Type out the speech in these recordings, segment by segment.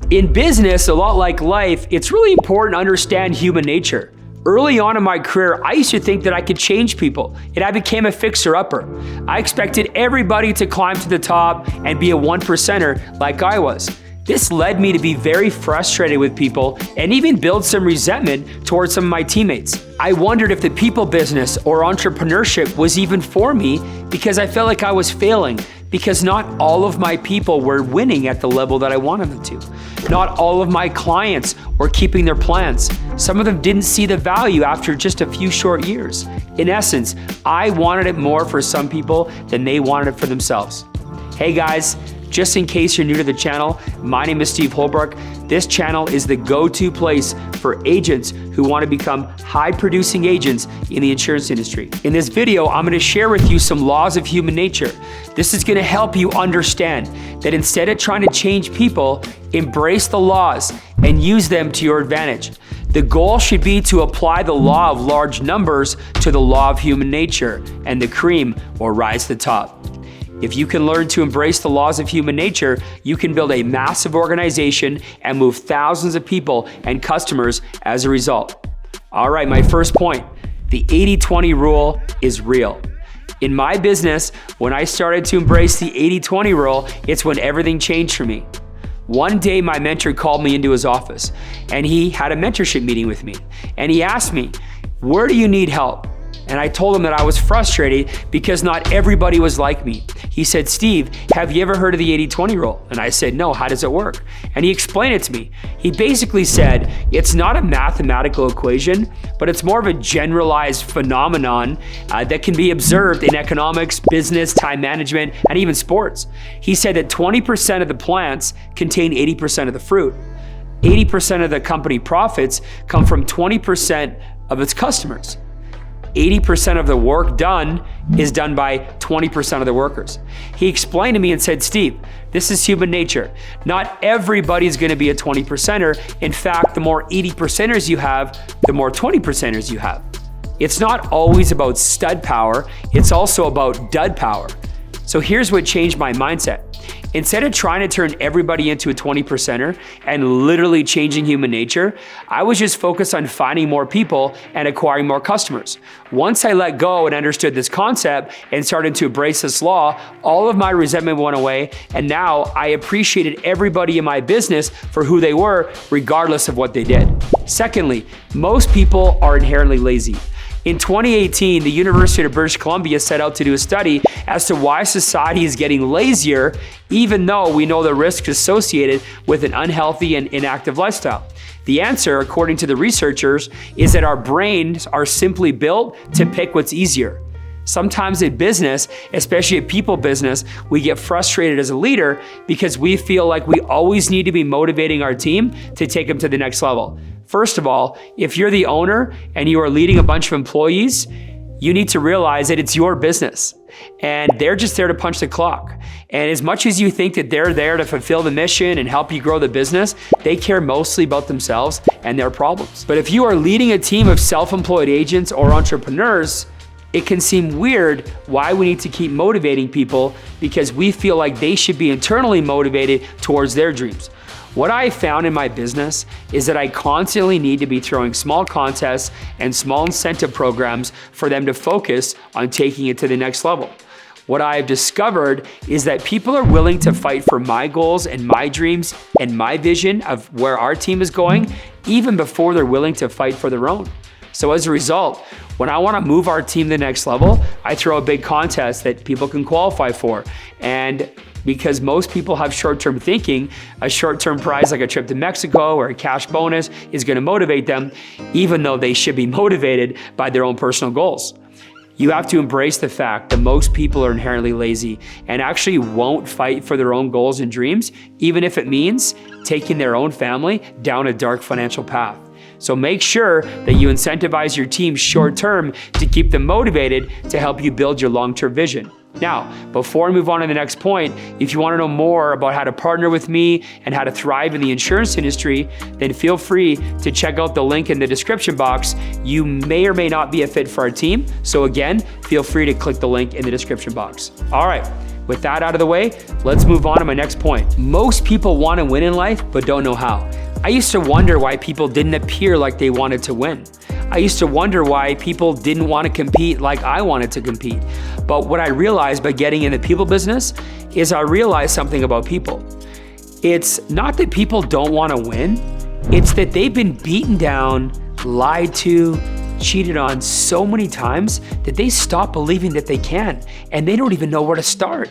In business, a lot like life, it's really important to understand human nature. Early on in my career, I used to think that I could change people, and I became a fixer-upper. I expected everybody to climb to the top and be a one percenter like I was. This led me to be very frustrated with people and even build some resentment towards some of my teammates. I wondered if the people business or entrepreneurship was even for me because I felt like I was failing, because not all of my people were winning at the level that I wanted them to. Not all of my clients were keeping their plans. Some of them didn't see the value after just a few short years. In essence, I wanted it more for some people than they wanted it for themselves. Hey guys, just in case you're new to the channel, my name is Steve Holbrook. This channel is the go-to place for agents who want to become high-producing agents in the insurance industry. In this video, I'm going to share with you some laws of human nature. This is going to help you understand that instead of trying to change people, embrace the laws and use them to your advantage. The goal should be to apply the law of large numbers to the law of human nature, and the cream will rise to the top. If you can learn to embrace the laws of human nature, you can build a massive organization and move thousands of people and customers as a result. All right, my first point, the 80-20 rule is real. In my business, when I started to embrace the 80-20 rule, it's when everything changed for me. One day, my mentor called me into his office and he had a mentorship meeting with me. And he asked me, "Where do you need help?" And I told him that I was frustrated because not everybody was like me. He said, "Steve, have you ever heard of the 80-20 rule?" And I said, "No, how does it work?" And he explained it to me. He basically said, it's not a mathematical equation, but it's more of a generalized phenomenon that can be observed in economics, business, time management, and even sports. He said that 20% of the plants contain 80% of the fruit. 80% of the company profits come from 20% of its customers. 80% of the work done is done by 20% of the workers. He explained to me and said, "Steve, this is human nature. Not everybody's gonna be a 20%er. In fact, the more 80%ers you have, the more 20%ers you have. It's not always about stud power, it's also about dud power." So here's what changed my mindset. Instead of trying to turn everybody into a 20%er and literally changing human nature, I was just focused on finding more people and acquiring more customers. Once I let go and understood this concept and started to embrace this law, all of my resentment went away, and now I appreciated everybody in my business for who they were, regardless of what they did. Secondly, most people are inherently lazy. In 2018, the University of British Columbia set out to do a study as to why society is getting lazier, even though we know the risks associated with an unhealthy and inactive lifestyle. The answer, according to the researchers, is that our brains are simply built to pick what's easier. Sometimes in business, especially a people business, we get frustrated as a leader because we feel like we always need to be motivating our team to take them to the next level. First of all, if you're the owner and you are leading a bunch of employees, you need to realize that it's your business and they're just there to punch the clock. And as much as you think that they're there to fulfill the mission and help you grow the business, they care mostly about themselves and their problems. But if you are leading a team of self-employed agents or entrepreneurs, it can seem weird why we need to keep motivating people because we feel like they should be internally motivated towards their dreams. What I found in my business is that I constantly need to be throwing small contests and small incentive programs for them to focus on taking it to the next level. What I've discovered is that people are willing to fight for my goals and my dreams and my vision of where our team is going, even before they're willing to fight for their own. So as a result, when I want to move our team to the next level, I throw a big contest that people can qualify for. And because most people have short-term thinking, a short-term prize like a trip to Mexico or a cash bonus is going to motivate them, even though they should be motivated by their own personal goals. You have to embrace the fact that most people are inherently lazy and actually won't fight for their own goals and dreams, even if it means taking their own family down a dark financial path. So make sure that you incentivize your team short-term to keep them motivated to help you build your long-term vision. Now, before I move on to the next point, if you want to know more about how to partner with me and how to thrive in the insurance industry, then feel free to check out the link in the description box. You may or may not be a fit for our team. So again, feel free to click the link in the description box. All right, With that out of the way, let's move on to my next point. Most people want to win in life, but don't know how. I used to wonder why people didn't appear like they wanted to win. I used to wonder why people didn't want to compete like I wanted to compete. But what I realized by getting in the people business is I realized something about people. It's not that people don't want to win, it's that they've been beaten down, lied to, cheated on so many times that they stop believing that they can, and they don't even know where to start.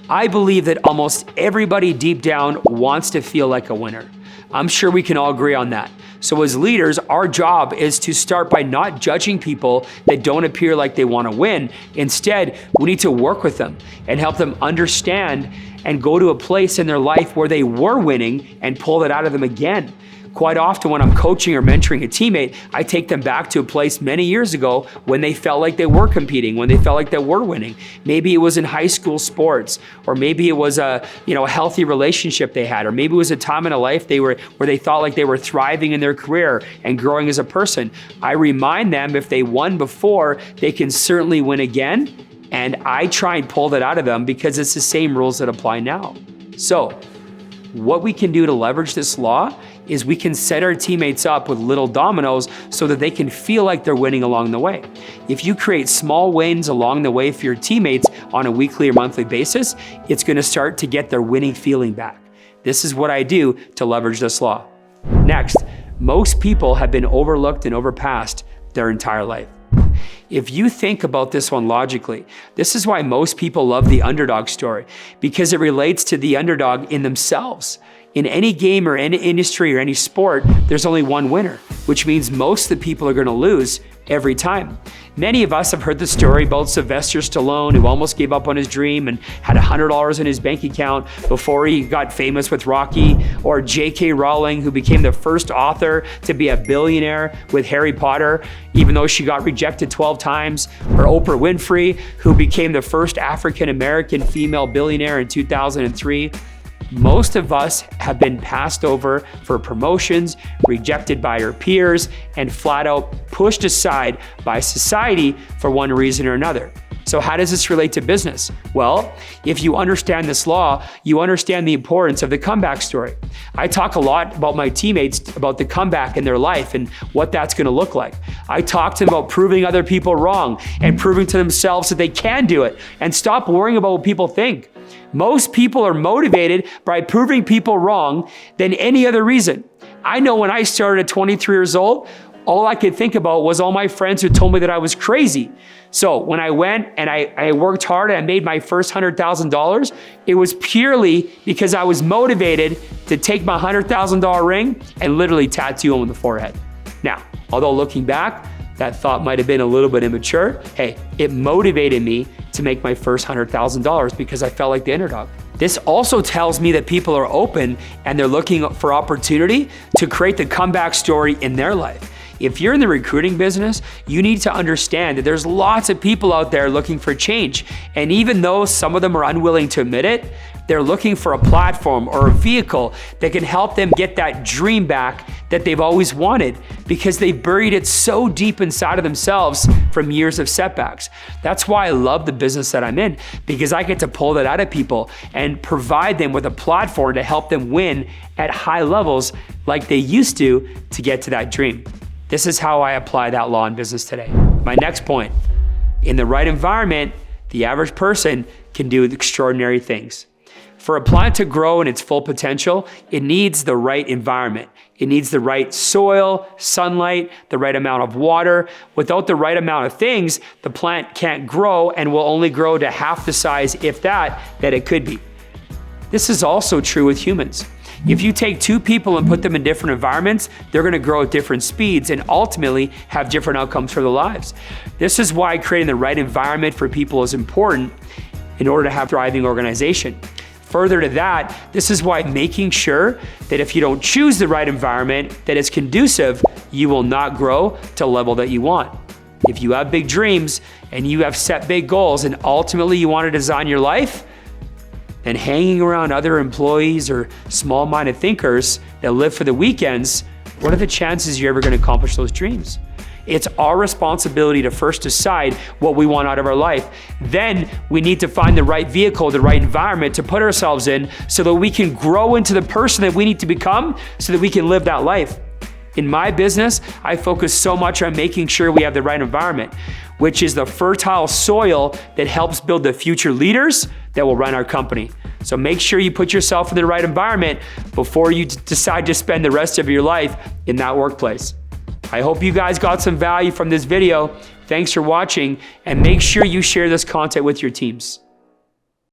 I believe that almost everybody deep down wants to feel like a winner. I'm sure we can all agree on that. So as leaders, our job is to start by not judging people that don't appear like they want to win. Instead, we need to work with them and help them understand and go to a place in their life where they were winning and pull that out of them again. Quite often when I'm coaching or mentoring a teammate, I take them back to a place many years ago when they felt like they were competing, when they felt like they were winning. Maybe it was in high school sports, or maybe it was a healthy relationship they had, or maybe it was a time in a life where they thought like they were thriving in their career and growing as a person. I remind them if they won before, they can certainly win again. And I try and pull that out of them because it's the same rules that apply now. So what we can do to leverage this law is we can set our teammates up with little dominoes so that they can feel like they're winning along the way. If you create small wins along the way for your teammates on a weekly or monthly basis, it's going to start to get their winning feeling back. This is what I do to leverage this law. Next, most people have been overlooked and overpassed their entire life. If you think about this one logically, this is why most people love the underdog story, because it relates to the underdog in themselves. In any game or any industry or any sport, there's only one winner, which means most of the people are going to lose every time. Many of us have heard the story about Sylvester Stallone, who almost gave up on his dream and had $100 in his bank account before he got famous with Rocky, or J.K. Rowling, who became the first author to be a billionaire with Harry Potter, even though she got rejected 12 times, or Oprah Winfrey, who became the first African-American female billionaire in 2003. Most of us have been passed over for promotions, rejected by our peers, and flat out pushed aside by society for one reason or another. So how does this relate to business? Well, if you understand this law, you understand the importance of the comeback story. I talk a lot about my teammates about the comeback in their life and what that's going to look like. I talk to them about proving other people wrong and proving to themselves that they can do it, and stop worrying about what people think. Most people are motivated by proving people wrong than any other reason. I know when I started at 23 years old, all I could think about was all my friends who told me that I was crazy. So when I went and I worked hard and I made my first $100,000, it was purely because I was motivated to take my $100,000 ring and literally tattoo on the forehead. Now, although looking back, that thought might have been a little bit immature. Hey, it motivated me to make my first $100,000 because I felt like the underdog. This also tells me that people are open and they're looking for opportunity to create the comeback story in their life. If you're in the recruiting business, you need to understand that there's lots of people out there looking for change. And even though some of them are unwilling to admit it, they're looking for a platform or a vehicle that can help them get that dream back that they've always wanted, because they've buried it so deep inside of themselves from years of setbacks. That's why I love the business that I'm in, because I get to pull that out of people and provide them with a platform to help them win at high levels like they used to get to that dream. This is how I apply that law in business today. My next point, in the right environment, the average person can do extraordinary things. For a plant to grow in its full potential, it needs the right environment. It needs the right soil, sunlight, the right amount of water. Without the right amount of things, the plant can't grow and will only grow to half the size, if that it could be. This is also true with humans. If you take two people and put them in different environments, they're going to grow at different speeds and ultimately have different outcomes for their lives. This is why creating the right environment for people is important in order to have a thriving organization. Further to that, this is why making sure that if you don't choose the right environment that is conducive, you will not grow to a level that you want. If you have big dreams and you have set big goals and ultimately you want to design your life, then hanging around other employees or small-minded thinkers that live for the weekends, what are the chances you're ever going to accomplish those dreams? It's our responsibility to first decide what we want out of our life. Then we need to find the right vehicle, the right environment to put ourselves in so that we can grow into the person that we need to become so that we can live that life. In my business, I focus so much on making sure we have the right environment, which is the fertile soil that helps build the future leaders that will run our company. So make sure you put yourself in the right environment before you decide to spend the rest of your life in that workplace. I hope you guys got some value from this video. Thanks for watching, and make sure you share this content with your teams.